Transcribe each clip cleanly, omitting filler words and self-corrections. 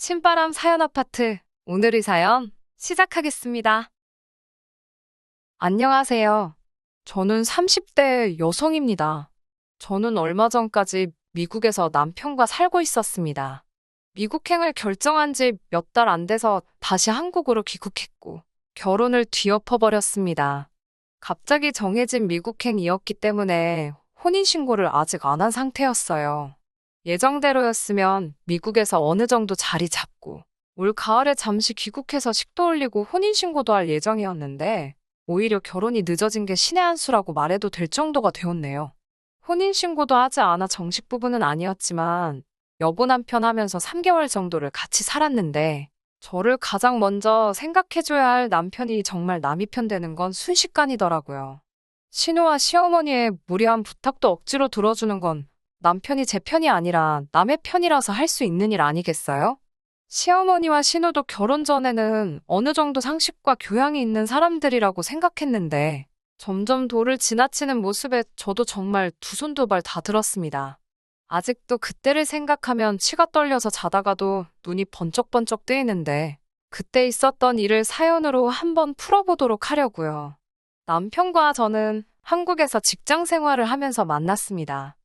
신바람 사연 아파트. 오늘의 사연 시작하겠습니다. 안녕하세요. 저는 30대 여성입니다. 저는 얼마 전까지 미국에서 남편과 살고 있었습니다. 미국행을 결정한 지 몇 달 안 돼서 다시 한국으로 귀국했고 결혼을 뒤엎어버렸습니다. 갑자기 정해진 미국행이었기 때문에 혼인신고를 아직 안 한 상태였어요. 예정대로였으면 미국에서 어느 정도 자리 잡고 올 가을에 잠시 귀국해서 식도 올리고 혼인신고도 할 예정이었는데 오히려 결혼이 늦어진 게 신의 한 수라고 말해도 될 정도가 되었네요. 혼인신고도 하지 않아 정식 부부는 아니었지만 여보 남편 하면서 3개월 정도를 같이 살았는데 저를 가장 먼저 생각해줘야 할 남편이 정말 남이 편 되는 건 순식간이더라고요. 신우와 시어머니의 무리한 부탁도 억지로 들어주는 건 남편이 제 편이 아니라 남의 편이라서 할 수 있는 일 아니겠어요? 시어머니와 신우도 결혼 전에는 어느 정도 상식과 교양이 있는 사람들이라고 생각했는데 점점 도를 지나치는 모습에 저도 정말 두 손 두 발 다 들었습니다. 아직도 그때를 생각하면 치가 떨려서 자다가도 눈이 번쩍번쩍 뜨이는데 그때 있었던 일을 사연으로 한번 풀어보도록 하려고요. 남편과 저는 한국에서 직장 생활을 하면서 만났습니다.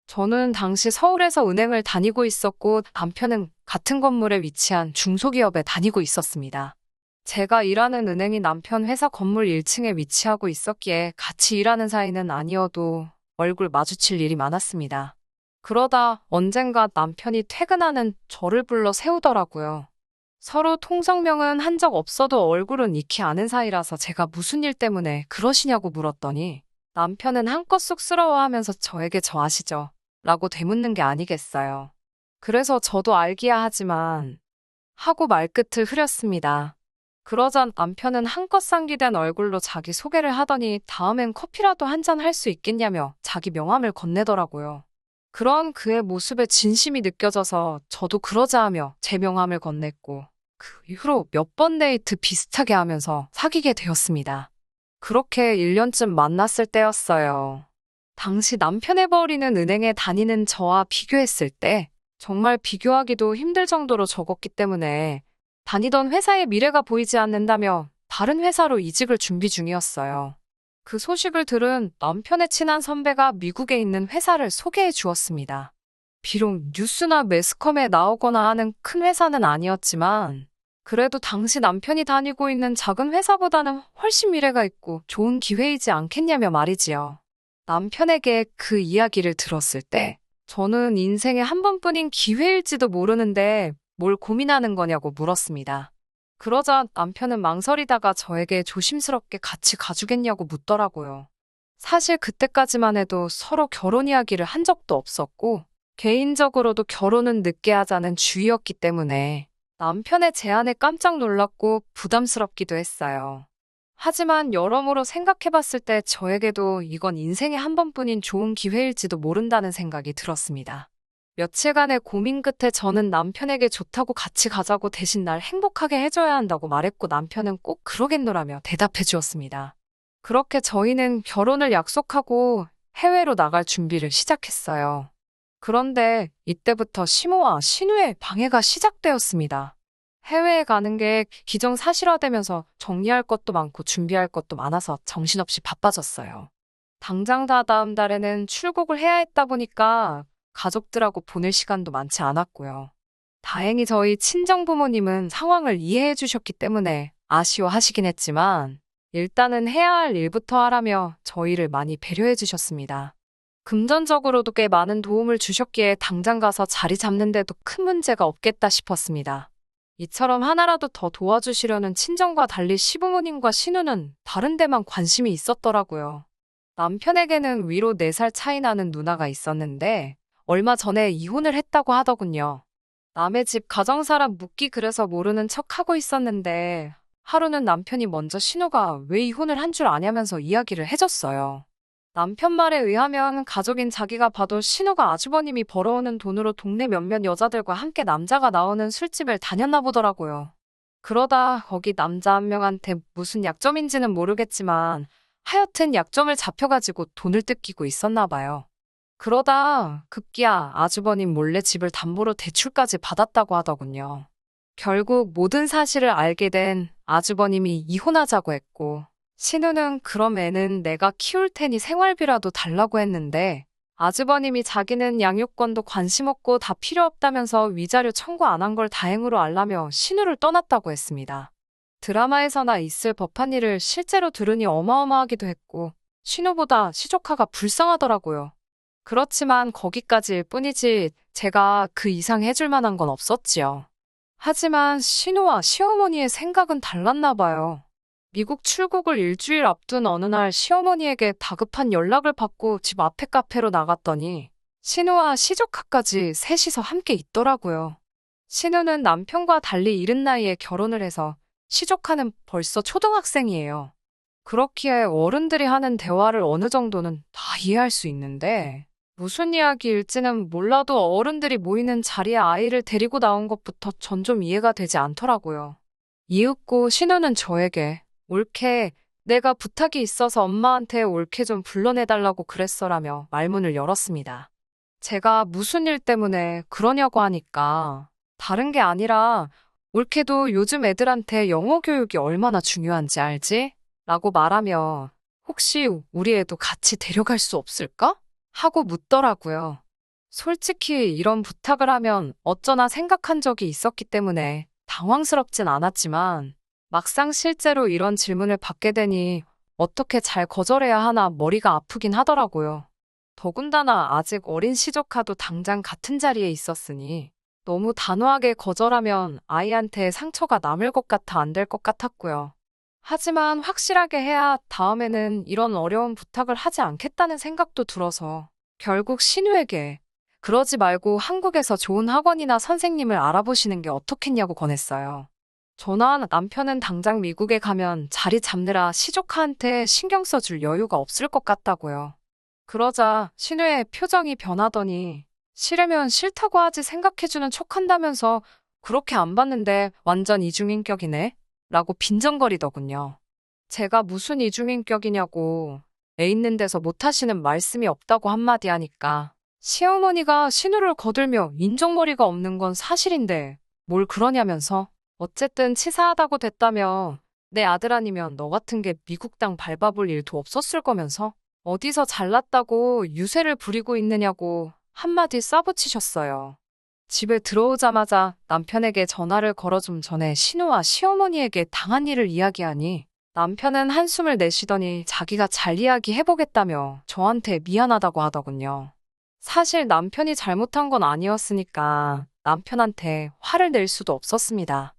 저는 당시 서울에서 은행을 다니고 있었고 남편은 같은 건물에 위치한 중소기업에 다니고 있었습니다. 제가 일하는 은행이 남편 회사 건물 1층에 위치하고 있었기에 같이 일하는 사이는 아니어도 얼굴 마주칠 일이 많았습니다. 그러다 언젠가 남편이 퇴근하는 저를 불러 세우더라고요. 서로 통성명은 한 적 없어도 얼굴은 익히 아는 사이라서 제가 무슨 일 때문에 그러시냐고 물었더니 남편은 한껏 쑥스러워하면서 저에게 저 아시죠? 라고 되묻는 게 아니겠어요. 그래서 저도 알기야 하지만 하고 말끝을 흐렸습니다. 그러자 남편은 한껏 상기된 얼굴로 자기 소개를 하더니 다음엔 커피라도 한잔 할 수 있겠냐며 자기 명함을 건네더라고요. 그런 그의 모습에 진심이 느껴져서 저도 그러자 하며 제 명함을 건넸고 그 이후로 몇 번 데이트 비슷하게 하면서 사귀게 되었습니다. 그렇게 1년쯤 만났을 때였어요. 당시 남편의 버리는 은행에 다니는 저와 비교했을 때 정말 비교하기도 힘들 정도로 적었기 때문에 다니던 회사의 미래가 보이지 않는다며 다른 회사로 이직을 준비 중이었어요. 그 소식을 들은 남편의 친한 선배가 미국에 있는 회사를 소개해 주었습니다. 비록 뉴스나 매스컴에 나오거나 하는 큰 회사는 아니었지만 그래도 당시 남편이 다니고 있는 작은 회사보다는 훨씬 미래가 있고 좋은 기회이지 않겠냐며 말이지요. 남편에게 그 이야기를 들었을 때 저는 인생에 한 번뿐인 기회일지도 모르는데 뭘 고민하는 거냐고 물었습니다. 그러자 남편은 망설이다가 저에게 조심스럽게 같이 가주겠냐고 묻더라고요. 사실 그때까지만 해도 서로 결혼 이야기를 한 적도 없었고 개인적으로도 결혼은 늦게 하자는 주의였기 때문에 남편의 제안에 깜짝 놀랐고 부담스럽기도 했어요. 하지만 여러모로 생각해봤을 때 저에게도 이건 인생에 한 번뿐인 좋은 기회일지도 모른다는 생각이 들었습니다. 며칠간의 고민 끝에 저는 남편에게 좋다고 같이 가자고 대신 날 행복하게 해줘야 한다고 말했고 남편은 꼭 그러겠노라며 대답해 주었습니다. 그렇게 저희는 결혼을 약속하고 해외로 나갈 준비를 시작했어요. 그런데 이때부터 시모와 신우의 방해가 시작되었습니다. 해외에 가는 게 기정사실화되면서 정리할 것도 많고 준비할 것도 많아서 정신없이 바빠졌어요. 당장 다음 달에는 출국을 해야 했다 보니까 가족들하고 보낼 시간도 많지 않았고요. 다행히 저희 친정부모님은 상황을 이해해 주셨기 때문에 아쉬워하시긴 했지만 일단은 해야 할 일부터 하라며 저희를 많이 배려해 주셨습니다. 금전적으로도 꽤 많은 도움을 주셨기에 당장 가서 자리 잡는데도 큰 문제가 없겠다 싶었습니다. 이처럼 하나라도 더 도와주시려는 친정과 달리 시부모님과 신우는 다른 데만 관심이 있었더라고요. 남편에게는 위로 4살 차이 나는 누나가 있었는데 얼마 전에 이혼을 했다고 하더군요. 남의 집 가정사람 묻기 그래서 모르는 척하고 있었는데 하루는 남편이 먼저 신우가 왜 이혼을 한 줄 아냐면서 이야기를 해줬어요. 남편 말에 의하면 가족인 자기가 봐도 신우가 아주버님이 벌어오는 돈으로 동네 몇몇 여자들과 함께 남자가 나오는 술집을 다녔나 보더라고요. 그러다 거기 남자 한 명한테 무슨 약점인지는 모르겠지만 하여튼 약점을 잡혀가지고 돈을 뜯기고 있었나 봐요. 그러다 급기야 아주버님 몰래 집을 담보로 대출까지 받았다고 하더군요. 결국 모든 사실을 알게 된 아주버님이 이혼하자고 했고, 신우는 그럼 애는 내가 키울 테니 생활비라도 달라고 했는데, 아주버님이 자기는 양육권도 관심 없고 다 필요 없다면서 위자료 청구 안 한 걸 다행으로 알라며 신우를 떠났다고 했습니다. 드라마에서나 있을 법한 일을 실제로 들으니 어마어마하기도 했고, 신우보다 시조카가 불쌍하더라고요. 그렇지만 거기까지일 뿐이지 제가 그 이상 해줄 만한 건 없었지요. 하지만 신우와 시어머니의 생각은 달랐나 봐요. 미국 출국을 일주일 앞둔 어느 날 시어머니에게 다급한 연락을 받고 집 앞에 카페로 나갔더니 신우와 시조카까지 셋이서 함께 있더라고요. 신우는 남편과 달리 이른 나이에 결혼을 해서 시조카는 벌써 초등학생이에요. 그렇기에 어른들이 하는 대화를 어느 정도는 다 이해할 수 있는데 무슨 이야기일지는 몰라도 어른들이 모이는 자리에 아이를 데리고 나온 것부터 전 좀 이해가 되지 않더라고요. 이윽고 신우는 저에게 올케 내가 부탁이 있어서 엄마한테 올케 좀 불러내달라고 그랬어라며 말문을 열었습니다. 제가 무슨 일 때문에 그러냐고 하니까 다른 게 아니라 올케도 요즘 애들한테 영어 교육이 얼마나 중요한지 알지? 라고 말하며 혹시 우리 애도 같이 데려갈 수 없을까? 하고 묻더라고요. 솔직히 이런 부탁을 하면 어쩌나 생각한 적이 있었기 때문에 당황스럽진 않았지만 막상 실제로 이런 질문을 받게 되니 어떻게 잘 거절해야 하나 머리가 아프긴 하더라고요. 더군다나 아직 어린 시조카도 당장 같은 자리에 있었으니 너무 단호하게 거절하면 아이한테 상처가 남을 것 같아 안 될 것 같았고요. 하지만 확실하게 해야 다음에는 이런 어려운 부탁을 하지 않겠다는 생각도 들어서 결국 신우에게 그러지 말고 한국에서 좋은 학원이나 선생님을 알아보시는 게 어떻겠냐고 권했어요. 저나 남편은 당장 미국에 가면 자리 잡느라 시조카한테 신경 써줄 여유가 없을 것 같다고요. 그러자 신우의 표정이 변하더니 싫으면 싫다고 하지 생각해주는 척한다면서 그렇게 안 봤는데 완전 이중인격이네? 라고 빈정거리더군요. 제가 무슨 이중인격이냐고 애 있는 데서 못하시는 말씀이 없다고 한마디 하니까 시어머니가 신우를 거들며 인정머리가 없는 건 사실인데 뭘 그러냐면서 어쨌든 치사하다고 됐다며 내 아들 아니면 너 같은 게 미국 땅 밟아볼 일도 없었을 거면서 어디서 잘났다고 유세를 부리고 있느냐고 한마디 싸붙이셨어요. 집에 들어오자마자 남편에게 전화를 걸어 좀 전에 신우와 시어머니에게 당한 일을 이야기하니 남편은 한숨을 내쉬더니 자기가 잘 이야기해보겠다며 저한테 미안하다고 하더군요. 사실 남편이 잘못한 건 아니었으니까 남편한테 화를 낼 수도 없었습니다.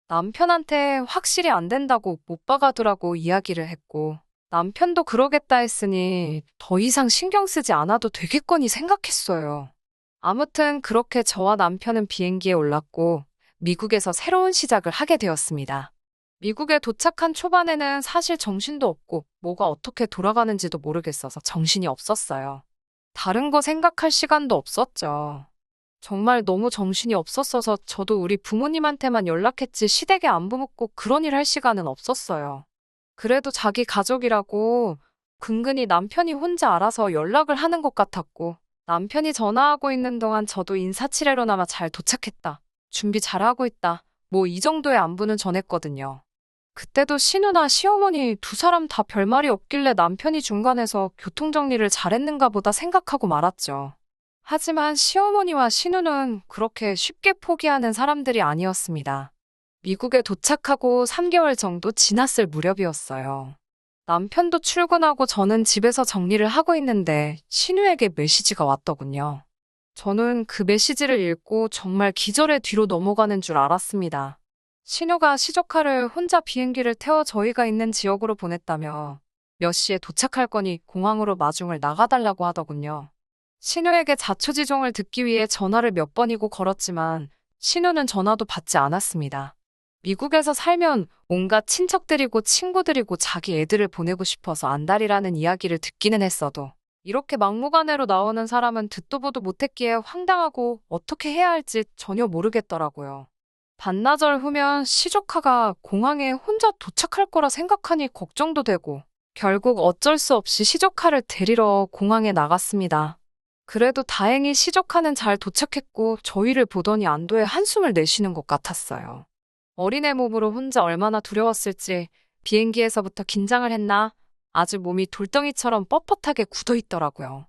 남편한테 확실히 안 된다고 못 박아두라고 이야기를 했고 남편도 그러겠다 했으니 더 이상 신경 쓰지 않아도 되겠거니 생각했어요. 아무튼 그렇게 저와 남편은 비행기에 올랐고 미국에서 새로운 시작을 하게 되었습니다. 미국에 도착한 초반에는 사실 정신도 없고 뭐가 어떻게 돌아가는지도 모르겠어서 정신이 없었어요. 다른 거 생각할 시간도 없었죠. 정말 너무 정신이 없었어서 저도 우리 부모님한테만 연락했지 시댁에 안부 묻고 그런 일 할 시간은 없었어요. 그래도 자기 가족이라고 근근히 남편이 혼자 알아서 연락을 하는 것 같았고 남편이 전화하고 있는 동안 저도 인사치레로나마 잘 도착했다. 준비 잘하고 있다. 뭐 이 정도의 안부는 전했거든요. 그때도 신우나 시어머니 두 사람 다 별말이 없길래 남편이 중간에서 교통정리를 잘했는가 보다 생각하고 말았죠. 하지만 시어머니와 신우는 그렇게 쉽게 포기하는 사람들이 아니었습니다. 미국에 도착하고 3개월 정도 지났을 무렵이었어요. 남편도 출근하고 저는 집에서 정리를 하고 있는데 신우에게 메시지가 왔더군요. 저는 그 메시지를 읽고 정말 기절의 뒤로 넘어가는 줄 알았습니다. 신우가 시조카를 혼자 비행기를 태워 저희가 있는 지역으로 보냈다며 몇 시에 도착할 거니 공항으로 마중을 나가달라고 하더군요. 신우에게 자초지종을 듣기 위해 전화를 몇 번이고 걸었지만 신우는 전화도 받지 않았습니다. 미국에서 살면 온갖 친척들이고 친구들이고 자기 애들을 보내고 싶어서 안달이라는 이야기를 듣기는 했어도 이렇게 막무가내로 나오는 사람은 듣도 보도 못했기에 황당하고 어떻게 해야 할지 전혀 모르겠더라고요. 반나절 후면 시조카가 공항에 혼자 도착할 거라 생각하니 걱정도 되고 결국 어쩔 수 없이 시조카를 데리러 공항에 나갔습니다. 그래도 다행히 시조카는 잘 도착했고 저희를 보더니 안도의 한숨을 내쉬는 것 같았어요. 어린애 몸으로 혼자 얼마나 두려웠을지 비행기에서부터 긴장을 했나 아주 몸이 돌덩이처럼 뻣뻣하게 굳어 있더라고요.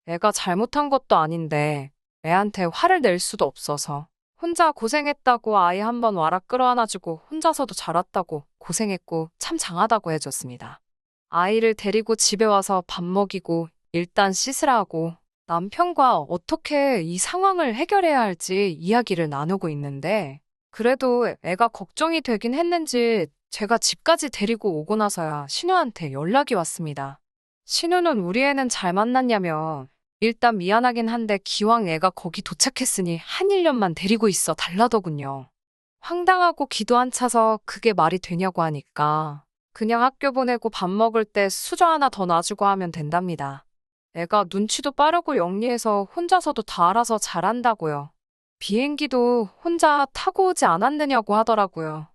애가 잘못한 것도 아닌데 애한테 화를 낼 수도 없어서 혼자 고생했다고 아이 한 번 와라 끌어안아주고 혼자서도 자랐다고 고생했고 참 장하다고 해줬습니다. 아이를 데리고 집에 와서 밥 먹이고 일단 씻으라 하고 남편과 어떻게 이 상황을 해결해야 할지 이야기를 나누고 있는데 그래도 애가 걱정이 되긴 했는지 제가 집까지 데리고 오고 나서야 신우한테 연락이 왔습니다. 신우는 우리 애는 잘 만났냐며 일단 미안하긴 한데 기왕 애가 거기 도착했으니 한 1년만 데리고 있어 달라더군요. 황당하고 기도 안 차서 그게 말이 되냐고 하니까 그냥 학교 보내고 밥 먹을 때 수저 하나 더 놔주고 하면 된답니다. 애가 눈치도 빠르고 영리해서 혼자서도 다 알아서 잘한다고요. 비행기도 혼자 타고 오지 않았느냐고 하더라고요.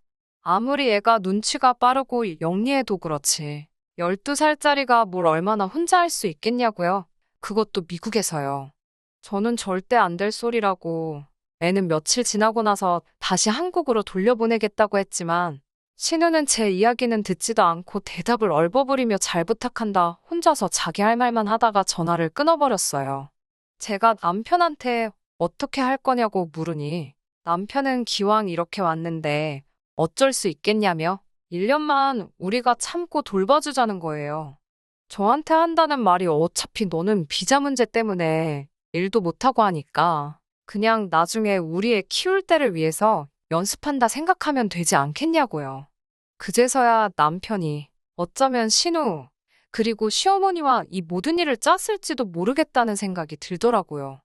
아무리 애가 눈치가 빠르고 영리해도 그렇지. 12살짜리가 뭘 얼마나 혼자 할 수 있겠냐고요. 그것도 미국에서요. 저는 절대 안 될 소리라고 애는 며칠 지나고 나서 다시 한국으로 돌려보내겠다고 했지만 신우는 제 이야기는 듣지도 않고 대답을 얼버무리며 잘 부탁한다 혼자서 자기 할 말만 하다가 전화를 끊어버렸어요. 제가 남편한테 어떻게 할 거냐고 물으니 남편은 기왕 이렇게 왔는데 어쩔 수 있겠냐며 1년만 우리가 참고 돌봐주자는 거예요. 저한테 한다는 말이 어차피 너는 비자 문제 때문에 일도 못하고 하니까 그냥 나중에 우리 애 키울 때를 위해서 연습한다 생각하면 되지 않겠냐고요. 그제서야 남편이 어쩌면 신우 그리고 시어머니와 이 모든 일을 짰을지도 모르겠다는 생각이 들더라고요.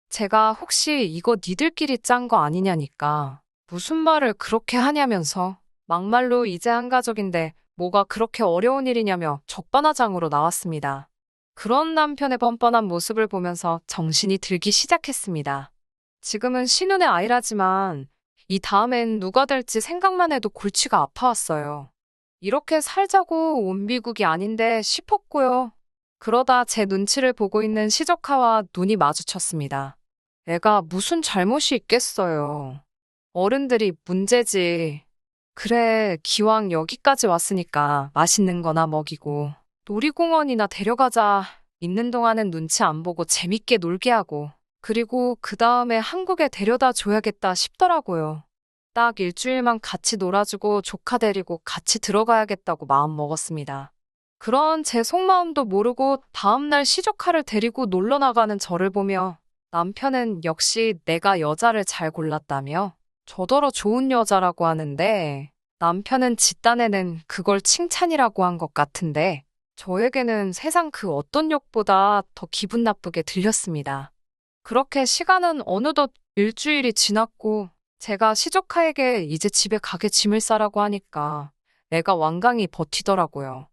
제가 혹시 이거 니들끼리 짠 거 아니냐니까 무슨 말을 그렇게 하냐면서 막말로 이제 한 가족인데 뭐가 그렇게 어려운 일이냐며 적반하장으로 나왔습니다. 그런 남편의 뻔뻔한 모습을 보면서 정신이 들기 시작했습니다. 지금은 신혼의 아이라지만 이 다음엔 누가 될지 생각만 해도 골치가 아파왔어요. 이렇게 살자고 온 미국이 아닌데 싶었고요. 그러다 제 눈치를 보고 있는 시조카와 눈이 마주쳤습니다. 애가 무슨 잘못이 있겠어요. 어른들이 문제지. 그래, 기왕 여기까지 왔으니까 맛있는 거나 먹이고 놀이공원이나 데려가자. 있는 동안은 눈치 안 보고 재밌게 놀게 하고 그리고 그 다음에 한국에 데려다 줘야겠다 싶더라고요. 딱 일주일만 같이 놀아주고 조카 데리고 같이 들어가야겠다고 마음 먹었습니다. 그런 제 속마음도 모르고 다음날 시조카를 데리고 놀러 나가는 저를 보며 남편은 역시 내가 여자를 잘 골랐다며 저더러 좋은 여자라고 하는데 남편은 집단에는 그걸 칭찬이라고 한 것 같은데 저에게는 세상 그 어떤 욕보다 더 기분 나쁘게 들렸습니다. 그렇게 시간은 어느덧 일주일이 지났고 제가 시조카에게 이제 집에 가게 짐을 싸라고 하니까 애가 완강히 버티더라고요.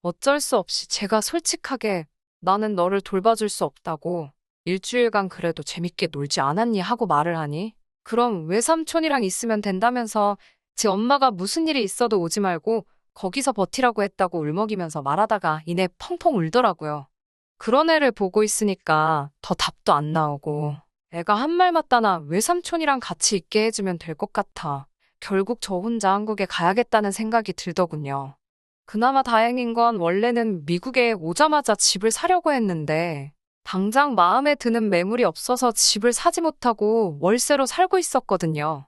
어쩔 수 없이 제가 솔직하게 나는 너를 돌봐줄 수 없다고 일주일간 그래도 재밌게 놀지 않았니 하고 말을 하니 그럼 외삼촌이랑 있으면 된다면서 제 엄마가 무슨 일이 있어도 오지 말고 거기서 버티라고 했다고 울먹이면서 말하다가 이내 펑펑 울더라고요. 그런 애를 보고 있으니까 더 답도 안 나오고 애가 한 말 맞다나 외삼촌이랑 같이 있게 해주면 될 것 같아. 결국 저 혼자 한국에 가야겠다는 생각이 들더군요. 그나마 다행인 건 원래는 미국에 오자마자 집을 사려고 했는데 당장 마음에 드는 매물이 없어서 집을 사지 못하고 월세로 살고 있었거든요.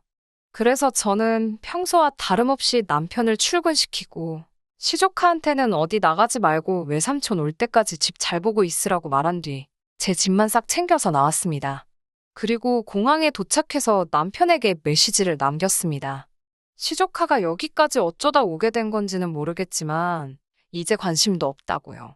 그래서 저는 평소와 다름없이 남편을 출근시키고 시조카한테는 어디 나가지 말고 외삼촌 올 때까지 집 잘 보고 있으라고 말한 뒤 제 집만 싹 챙겨서 나왔습니다. 그리고 공항에 도착해서 남편에게 메시지를 남겼습니다. 시조카가 여기까지 어쩌다 오게 된 건지는 모르겠지만 이제 관심도 없다고요.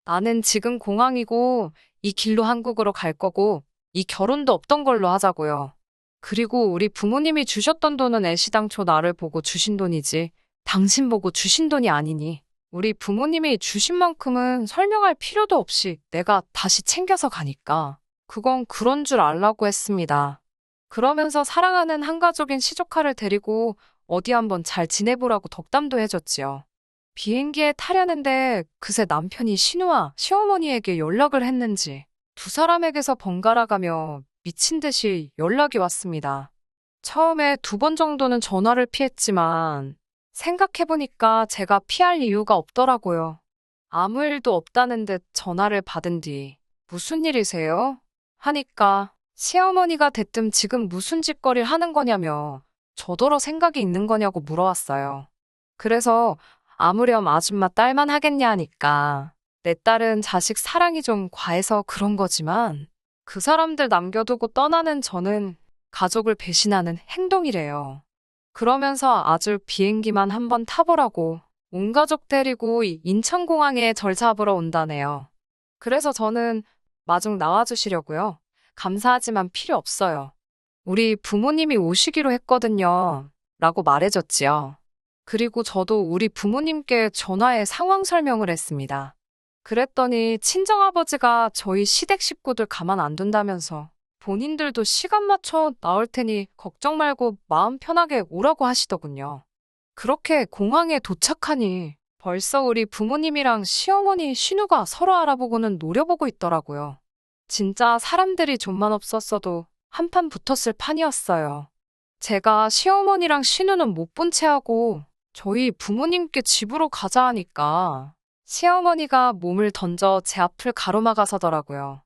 나는 지금 공항이고 이 길로 한국으로 갈 거고 이 결혼도 없던 걸로 하자고요. 그리고 우리 부모님이 주셨던 돈은 애시당초 나를 보고 주신 돈이지 당신 보고 주신 돈이 아니니 우리 부모님이 주신 만큼은 설명할 필요도 없이 내가 다시 챙겨서 가니까 그건 그런 줄 알라고 했습니다. 그러면서 사랑하는 한가족인 시조카를 데리고 어디 한번 잘 지내보라고 덕담도 해줬지요. 비행기에 타려는데 그새 남편이 신우와 시어머니에게 연락을 했는지 두 사람에게서 번갈아 가며 미친 듯이 연락이 왔습니다. 처음에 2번 정도는 전화를 피했지만 생각해보니까 제가 피할 이유가 없더라고요. 아무 일도 없다는 듯 전화를 받은 뒤 무슨 일이세요? 하니까 시어머니가 대뜸 지금 무슨 짓거리를 하는 거냐며 저더러 생각이 있는 거냐고 물어왔어요. 그래서 아무렴 아줌마 딸만 하겠냐 하니까 내 딸은 자식 사랑이 좀 과해서 그런 거지만 그 사람들 남겨두고 떠나는 저는 가족을 배신하는 행동이래요. 그러면서 아주 비행기만 한번 타보라고 온 가족 데리고 인천공항에 절 잡으러 온다네요. 그래서 저는 마중 나와주시려고요. 감사하지만 필요 없어요. 우리 부모님이 오시기로 했거든요. 라고 말해줬지요. 그리고 저도 우리 부모님께 전화해 상황 설명을 했습니다. 그랬더니 친정아버지가 저희 시댁 식구들 가만 안 둔다면서 본인들도 시간 맞춰 나올 테니 걱정 말고 마음 편하게 오라고 하시더군요. 그렇게 공항에 도착하니 벌써 우리 부모님이랑 시어머니 신우가 서로 알아보고는 노려보고 있더라고요. 진짜 사람들이 좀만 없었어도 한판 붙었을 판이었어요. 제가 시어머니랑 신우는 못 본 채 하고 저희 부모님께 집으로 가자 하니까 시어머니가 몸을 던져 제 앞을 가로막아서더라고요.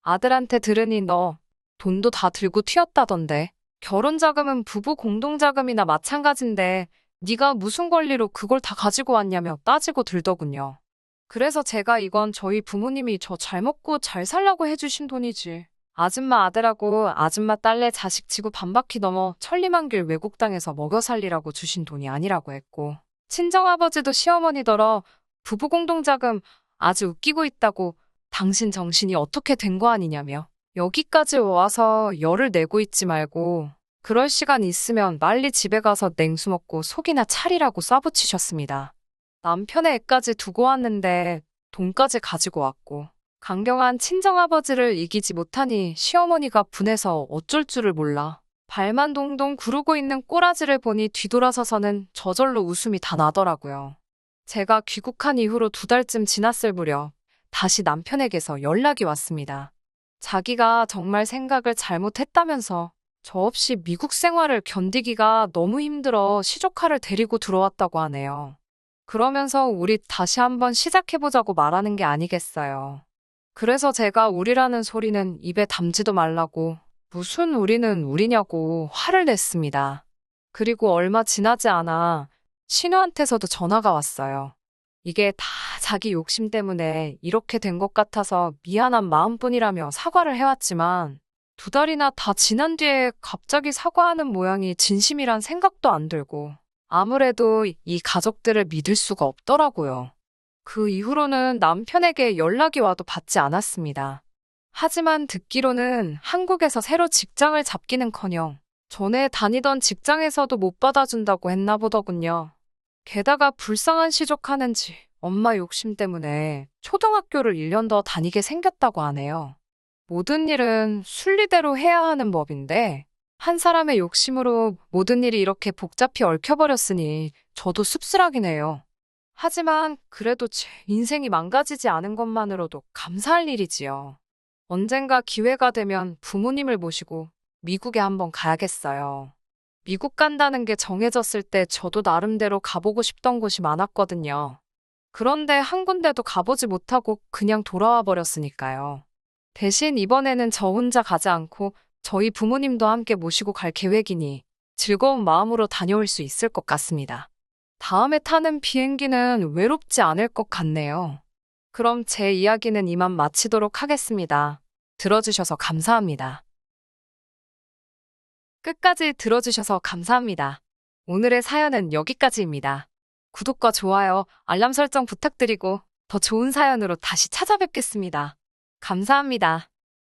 아들한테 들으니 너 돈도 다 들고 튀었다던데. 결혼자금은 부부 공동자금이나 마찬가지인데 네가 무슨 권리로 그걸 다 가지고 왔냐며 따지고 들더군요. 그래서 제가 이건 저희 부모님이 저 잘 먹고 잘 살라고 해주신 돈이지. 아줌마 아들하고 아줌마 딸내 자식 지구 반바퀴 넘어 천리만길 외국 땅에서 먹여 살리라고 주신 돈이 아니라고 했고 친정아버지도 시어머니더러 부부 공동자금 아주 웃기고 있다고 당신 정신이 어떻게 된 거 아니냐며 여기까지 와서 열을 내고 있지 말고 그럴 시간 있으면 빨리 집에 가서 냉수 먹고 속이나 차리라고 쏴붙이셨습니다. 남편의 애까지 두고 왔는데 돈까지 가지고 왔고 강경한 친정아버지를 이기지 못하니 시어머니가 분해서 어쩔 줄을 몰라 발만 동동 구르고 있는 꼬라지를 보니 뒤돌아서서는 저절로 웃음이 다 나더라고요. 제가 귀국한 이후로 2달쯤 지났을 무렵 다시 남편에게서 연락이 왔습니다. 자기가 정말 생각을 잘못했다면서 저 없이 미국 생활을 견디기가 너무 힘들어 시조카를 데리고 들어왔다고 하네요. 그러면서 우리 다시 한번 시작해보자고 말하는 게 아니겠어요. 그래서 제가 우리라는 소리는 입에 담지도 말라고 무슨 우리는 우리냐고 화를 냈습니다. 그리고 얼마 지나지 않아 신우한테서도 전화가 왔어요. 이게 다 자기 욕심 때문에 이렇게 된 것 같아서 미안한 마음뿐이라며 사과를 해왔지만 2달이나 다 지난 뒤에 갑자기 사과하는 모양이 진심이란 생각도 안 들고 아무래도 이 가족들을 믿을 수가 없더라고요. 그 이후로는 남편에게 연락이 와도 받지 않았습니다. 하지만 듣기로는 한국에서 새로 직장을 잡기는커녕 전에 다니던 직장에서도 못 받아준다고 했나 보더군요. 게다가 불쌍한 시족하는지 엄마 욕심 때문에 초등학교를 1년 더 다니게 생겼다고 하네요. 모든 일은 순리대로 해야 하는 법인데 한 사람의 욕심으로 모든 일이 이렇게 복잡히 얽혀버렸으니 저도 씁쓸하긴 해요. 하지만 그래도 제 인생이 망가지지 않은 것만으로도 감사할 일이지요. 언젠가 기회가 되면 부모님을 모시고 미국에 한번 가야겠어요. 미국 간다는 게 정해졌을 때 저도 나름대로 가보고 싶던 곳이 많았거든요. 그런데 한 군데도 가보지 못하고 그냥 돌아와 버렸으니까요. 대신 이번에는 저 혼자 가지 않고 저희 부모님도 함께 모시고 갈 계획이니 즐거운 마음으로 다녀올 수 있을 것 같습니다. 다음에 타는 비행기는 외롭지 않을 것 같네요. 그럼 제 이야기는 이만 마치도록 하겠습니다. 들어주셔서 감사합니다. 끝까지 들어주셔서 감사합니다. 오늘의 사연은 여기까지입니다. 구독과 좋아요, 알람 설정 부탁드리고 더 좋은 사연으로 다시 찾아뵙겠습니다. 감사합니다.